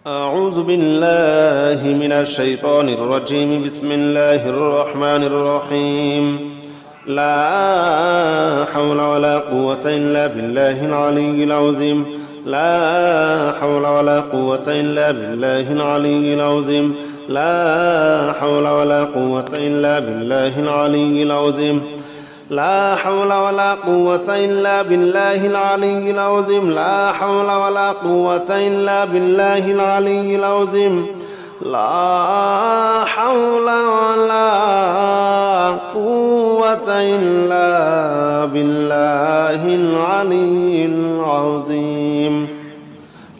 أعوذ بالله من الشيطان الرجيم. بسم الله الرحمن الرحيم. لا حول ولا قوة إلا بالله العلي العظيم. لا حول ولا قوة إلا بالله العلي العظيم. لا حول ولا قوة إلا بالله العلي العظيم. لا حول ولا قوة إلا بالله العلي العظيم. لا حول ولا قوة إلا بالله العلي العظيم. لا حول ولا قوة إلا بالله العلي العظيم.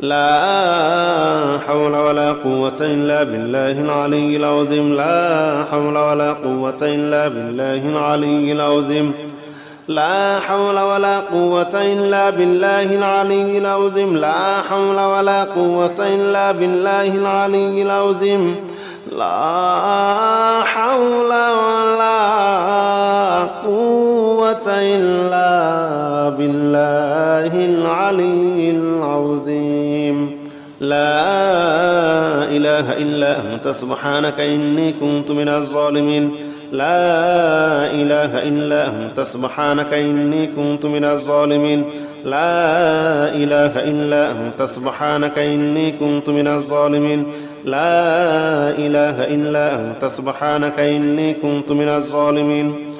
لا حول ولا قوة إلا بالله العلي العظيم. لا حول ولا قوة إلا بالله العلي العظيم. لا حول ولا قوة إلا بالله العلي العظيم. لا حول ولا قوة إلا بالله العلي العظيم. لا حول ولا قوة إلا بالله العلي العظيم. لا إله إلا أنت سبحانك إني كنت من الظالمين. لا إله إلا أنت سبحانك إني كنت من الظالمين. لا إله إلا أنت سبحانك إني كنت من الظالمين. لا إله إلا أنت سبحانك إني كنت من الظالمين.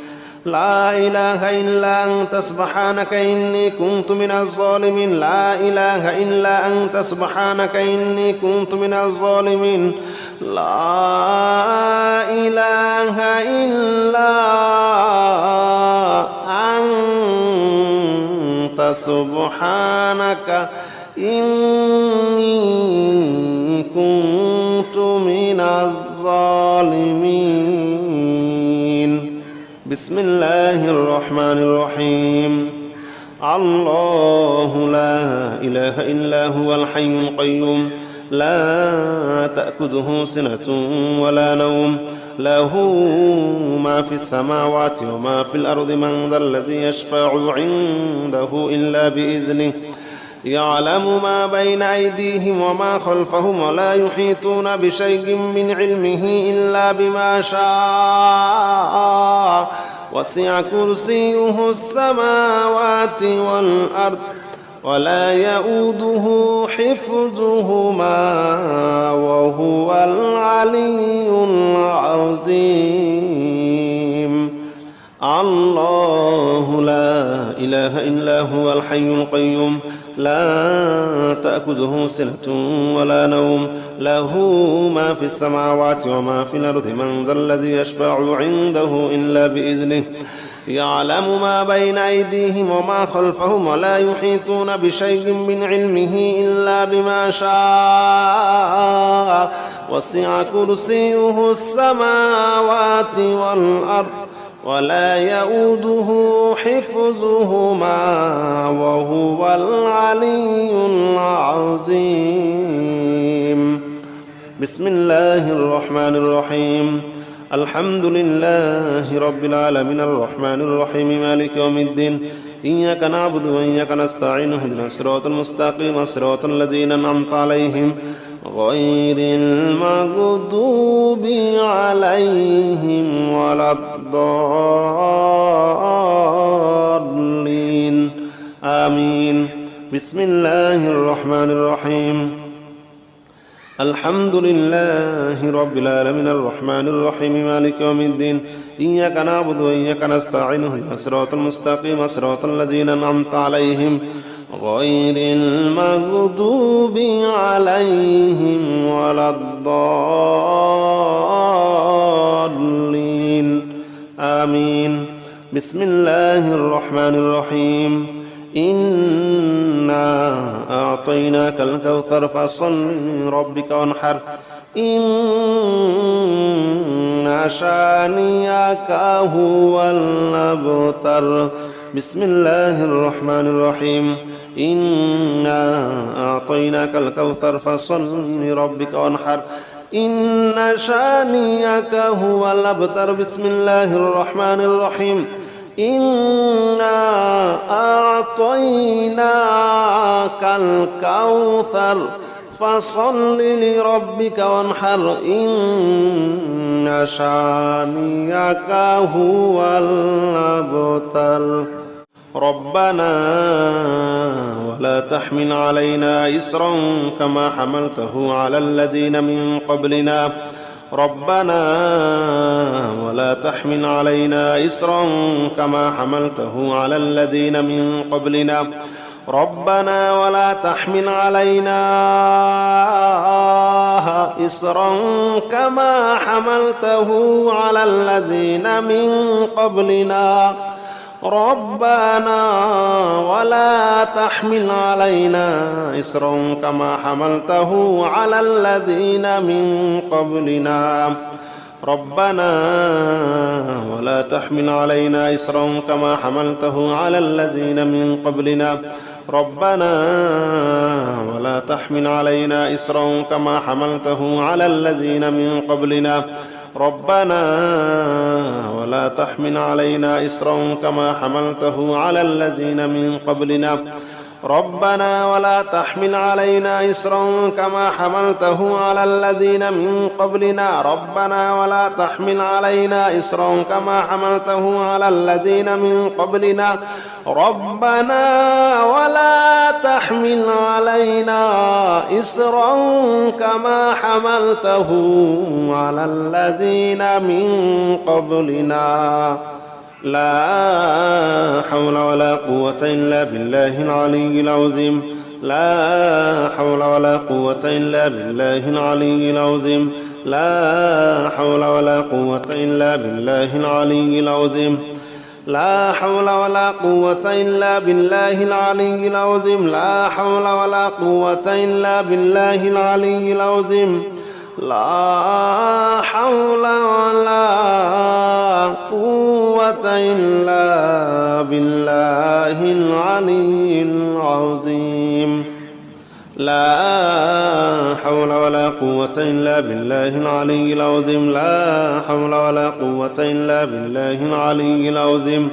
لا إله إلا أنت سبحانك إني كنت من الظالمين. لا إله إلا أنت سبحانك إني كنت من الظالمين. لا إله إلا أنت سبحانك إني كنت من الظالمين. بسم الله الرحمن الرحيم. الله لا إله إلا هو الحي القيوم لا تأخذه سنة ولا نوم له ما في السماوات وما في الأرض من ذا الذي يشفع عنده إلا بإذنه يعلم ما بين أيديهم وما خلفهم ولا يحيطون بشيء من علمه إلا بما شاء وسع كرسيه السماوات والأرض ولا يؤوده حفظهما وهو العلي العظيم. الله لا إله إلا هو الحي القيوم لا تأخذه سنة ولا نوم له ما في السماوات وما في الأرض من ذا الذي يشفع عنده إلا بإذنه يعلم ما بين أيديهم وما خلفهم ولا يحيطون بشيء من علمه إلا بما شاء وسع كرسيه السماوات والأرض ولا يؤوده حفظهما وهو العلي العظيم. بسم الله الرحمن الرحيم. الحمد لله رب العالمين الرحمن الرحيم مالك يوم الدين إياك نعبد وإياك نستعين اهدنا الصراط المستقيم صراط الذين أنعمت عليهم غير المغضوب عليهم ولا الضالين آمين. بسم الله الرحمن الرحيم. الحمد لله رب العالمين الرحمن الرحيم مالك يوم الدين إياك نعبد وإياك نستعين اهدنا الصراط المستقيم صراط الذين أنعمت عليهم غير المغضوب عليهم ولا الضالين آمين. بسم الله الرحمن الرحيم. إنا أعطيناك الكوثر فصل لربك وانحر إن شانئك هو الأبتر. بسم الله الرحمن الرحيم. إنا أعطيناك الكوثر فصل لربك وانحر إن شانئك هو الأبتر. بسم الله الرحمن الرحيم. إنا أعطيناك الكوثر فصل لربك وانحر إن شانئك هو الأبتر ربنا ولا تحمل علينا إصرا كما حملته على الذين من قبلنا ربنا ولا تحمل علينا إصرا كما حملته على الذين من قبلنا ربنا ولا تحمل علينا إصرا كما حملته على الذين من قبلنا ربنا ولا تحمل علينا إصرا كما حملته على الذين من قبلنا ربنا ولا تحمل علينا إصرا كما حملته على الذين من قبلنا ربنا ولا تحمل علينا إصرا كما حملته على الذين من قبلنا ربنا ولا تحمل علينا إصرا كما حملته على الذين من قبلنا ربنا ولا تحمل علينا إصرا كما حملته على الذين من قبلنا ربنا ولا تحمل علينا إصرا كما حملته على الذين من قبلنا ربنا ولا تحمل علينا إصرا كما حملته على الذين من قبلنا لا حول ولا قوة إلا بالله العلي العظيم لا حول ولا قوة إلا بالله العلي العظيم لا حول ولا قوة إلا بالله العلي العظيم لا حول ولا قوة إلا بالله العلي العظيم لا حول ولا قوة إلا بالله العلي العظيم لا حول ولا قوة إلا بالله العلي العظيم لا حول ولا قوة إلا بالله العلي العظيم لا حول ولا قوة إلا بالله العلي العظيم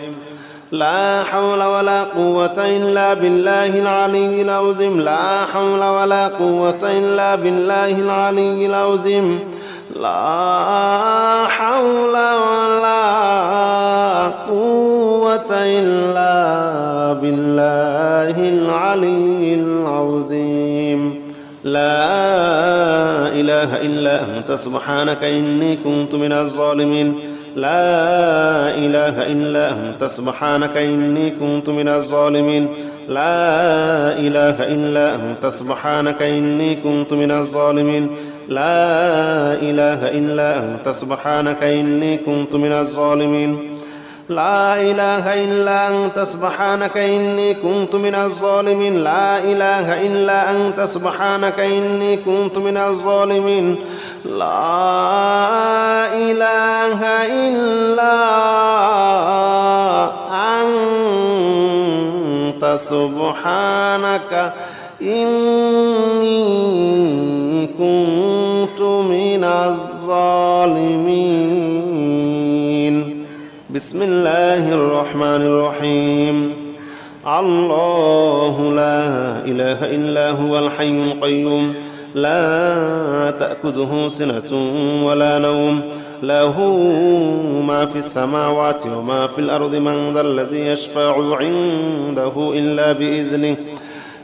لا حول ولا قوة إلا بالله العلي العظيم لا حول ولا قوة إلا بالله العلي العظيم لا حول ولا قوة إلا بالله العلي العظيم لا إله إلا أنت سبحانك إني كنت من الظالمين لا إله إلا أنت سبحانك إني كنت من الظالمين لا إله إلا أنت سبحانك إني كنت من الظالمين لا إله إلا أنت سبحانك إني كنت من الظالمين لا إله إلا أنت سبحانك إني كنت من الظالمين لا إله إلا أنت سبحانك إني كنت من الظالمين لا إله إلا أنت سبحانك إني كنت من الظالمين بسم الله الرحمن الرحيم الله لا إله إلا هو الحي القيوم لا تأخذه سنة ولا نوم له ما في السماوات وما في الأرض من ذا الذي يشفع عنده إلا بإذنه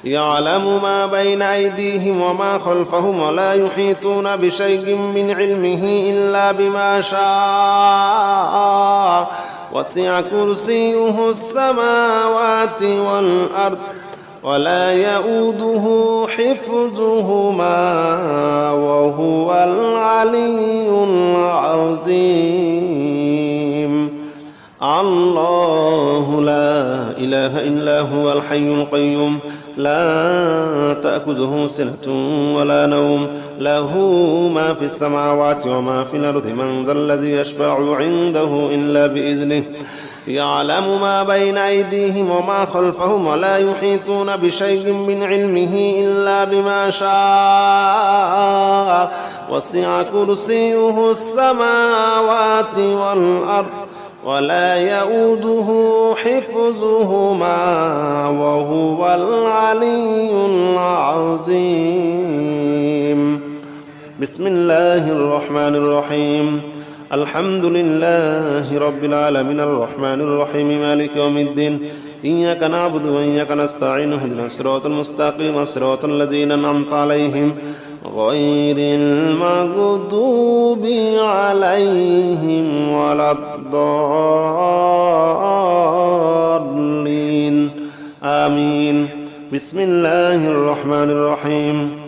يعلم ما بين أيديهم وما خلفهم ولا يحيطون بشيء من علمه إلا بما شاء وسع كرسيه السماوات والأرض ولا يؤوده حفظهما وهو العلي العظيم الله لا إله إلا هو الحي القيوم لا تأخذه سنة ولا نوم له ما في السماوات وما في الأرض من ذا الذي يشفع عنده إلا بإذنه يعلم ما بين أيديهم وما خلفهم ولا يحيطون بشيء من علمه إلا بما شاء وسع كرسيه السماوات والأرض ولا يؤوده حفظهما وهو العلي العظيم. بسم الله الرحمن الرحيم. الحمد لله رب العالمين الرحمن الرحيم مالك يوم الدين إياك نعبد وإياك نستعين اهدنا الصراط المستقيم صراط الذين أنعمت عليهم غير المغضوب عليهم ولا الضالين آمين. بسم الله الرحمن الرحيم.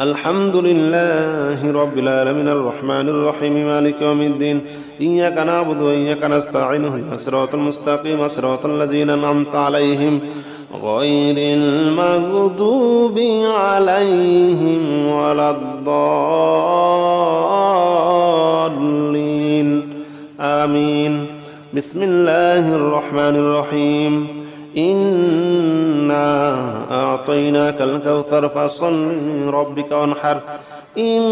الحمد لله رب العالمين الرحمن الرحيم مالك يوم الدين إياك نعبد وإياك نستعين اهدنا الصراط المستقيم صراط الذين أنعمت عليهم غير المغضوب عليهم ولا الضالين آمين. بسم الله الرحمن الرحيم. إنا أعطيناك الكوثر فصل لربك وانحر إن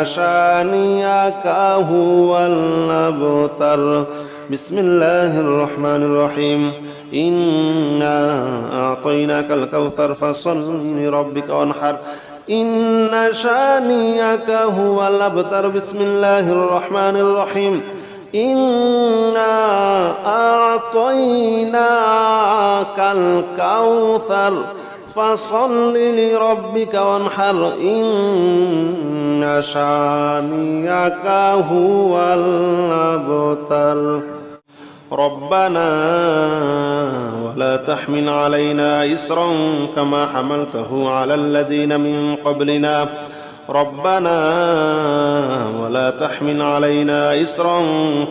شانئك هو الأبتر. بسم الله الرحمن الرحيم. إنا أعطيناك الكوثر فصل لربك وانحر إن شانئك هو الأبتر. بسم الله الرحمن الرحيم. إنا أعطيناك الكوثر فصل لربك وانحر إن شانئك هو الأبتر. ربنا ولا تحمل علينا إصرا كما حملته على الذين من قبلنا ربنا ولا تحمل علينا إصرا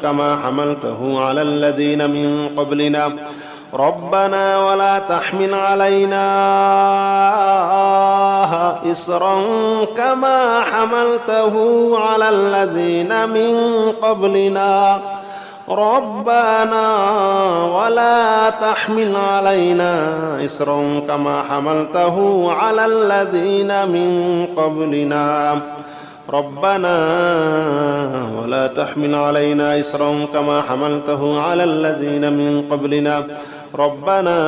كما حملته على الذين من قبلنا ربنا ولا تحمل علينا إصرا كما حملته على الذين من قبلنا ربنا ولا تحمل علينا إصرا كما حملته على الذين من قبلنا ربنا ولا تحمل علينا إصرا كما حملته على الذين من قبلنا ربنا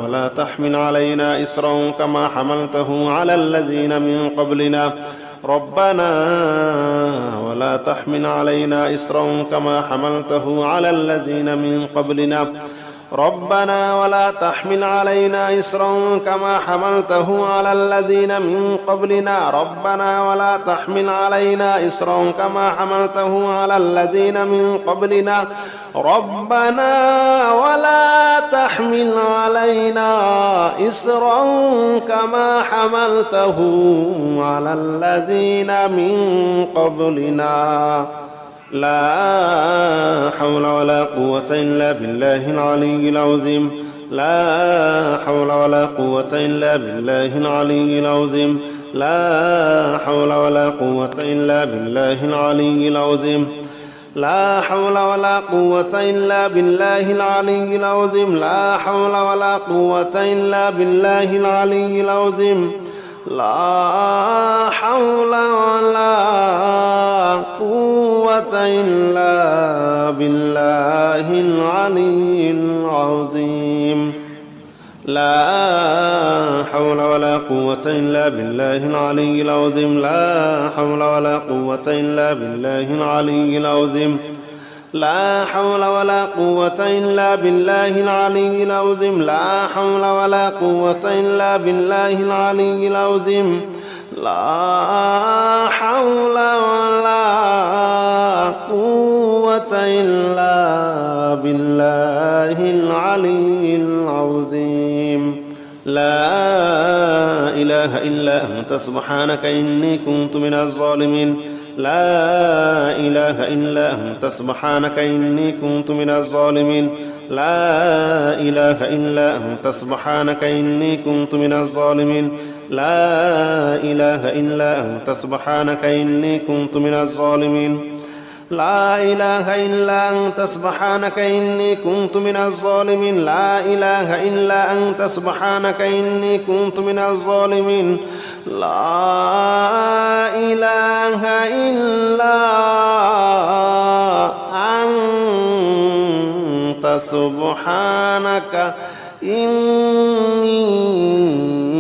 ولا تحمل علينا إصرا كما حملته على الذين من قبلنا ربنا ولا تحمل علينا إصرا كما حملته على الذين من قبلنا ربنا ولا تحمل علينا إصرا كما حملته على الذين من قبلنا ربنا ولا تحمل علينا إصرا كما حملته على الذين من قبلنا ربنا ولا تحمل علينا إصرا كما حملته على الذين من قبلنا. لا حول ولا قوة إلا بالله العلي العظيم. لا حول ولا قوة إلا بالله العلي العظيم. لا حول ولا قوة إلا بالله العلي العظيم. لا حول ولا قوة إلا بالله العلي العظيم. لا حول ولا قوة إلا بالله العلي العظيم. لا حول ولا قوة إلا بالله العلي العظيم. لا حول ولا قوة إلا بالله العلي العظيم. لا حول ولا قوة إلا بالله العلي العظيم. لا حول ولا قوة إلا بالله العلي العظيم. لا حول ولا قوة إلا بالله العلي العظيم. لا حول ولا قوة إلا بالله العلي العظيم. لا إله إلا أنت سبحانك إني كنت من الظالمين. لا إله إلا أنت سبحانك إني كنت من الظالمين. لا إله إلا أنت سبحانك إني كنت من الظالمين. لا إله إلا أنت سبحانك إني كنت من الظالمين. لا إله إلا أنت سبحانك إني كنت من الظالمين. لا إله إلا أنت سبحانك إني كنت من الظالمين. لا إله إلا أنت سبحانك إني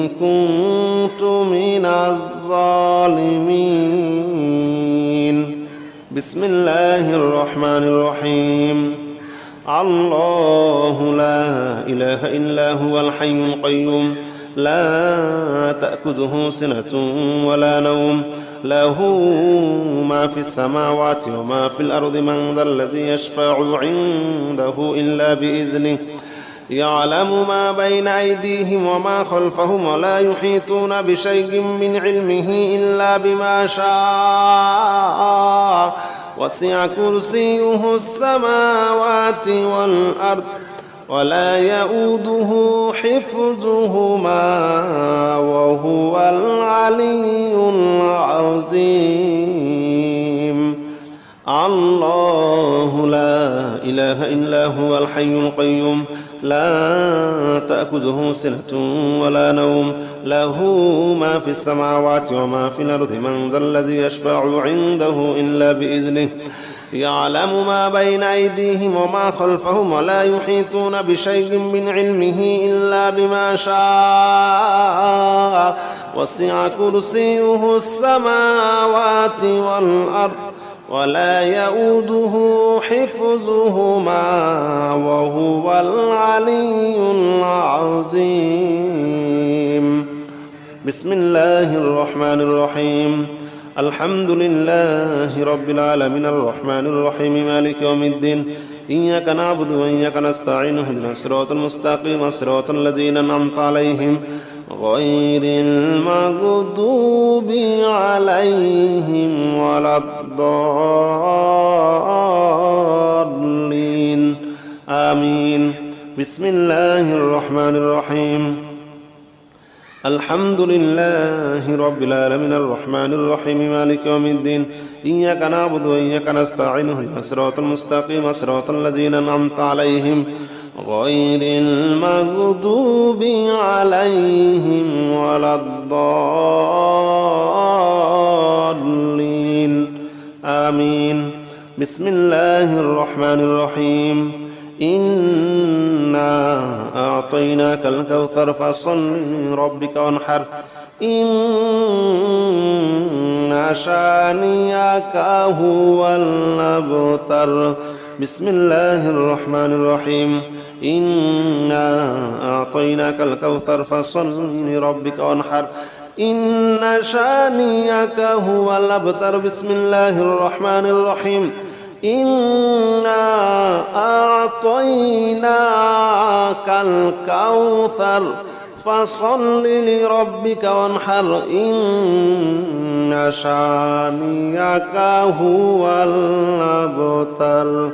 كنت من الظالمين بسم الله الرحمن الرحيم الله لا إله إلا هو الحي القيوم لا تأخذه سنة ولا نوم له ما في السماوات وما في الأرض من ذا الذي يشفع عنده إلا بإذنه يعلم ما بين أيديهم وما خلفهم ولا يحيطون بشيء من علمه إلا بما شاء وسع كرسيه السماوات والأرض ولا يؤوده حفظهما وهو العلي العظيم الله لا إله إلا هو الحي القيوم لا تأخذه سنة ولا نوم له ما في السماوات وما في الأرض من ذا الذي يشفع عنده إلا بإذنه يعلم ما بين أيديهم وما خلفهم ولا يحيطون بشيء من علمه إلا بما شاء وسع كرسيه السماوات والأرض ولا يؤوده حفظهما وهو العلي العظيم بسم الله الرحمن الرحيم الحمد لله رب العالمين الرحمن الرحيم مالك يوم الدين إياك نعبد وإياك نستعين اهدنا الصراط المستقيم صراط الذين أنعمت عليهم غير المغضوب عليهم ولا الضالين آمين بسم الله الرحمن الرحيم الحمد لله رب العالمين الرحمن الرحيم مالك يوم الدين إياك نعبد وإياك نستعين اهدنا الصراط المستقيم صراط الذين أنعمت عليهم غير المغضوب عليهم ولا الضالين آمين بسم الله الرحمن الرحيم إنا أعطيناك الكوثر فصل لربك وانحر إن شانئك هو الأبتر بسم الله الرحمن الرحيم إنا أعطيناك الكوثر فصل لربك وانحر إن شانئك هو الأبتر بسم الله الرحمن الرحيم إنا أعطيناك الكوثر فصل لربك وانحر إن شانئك هو الأبتر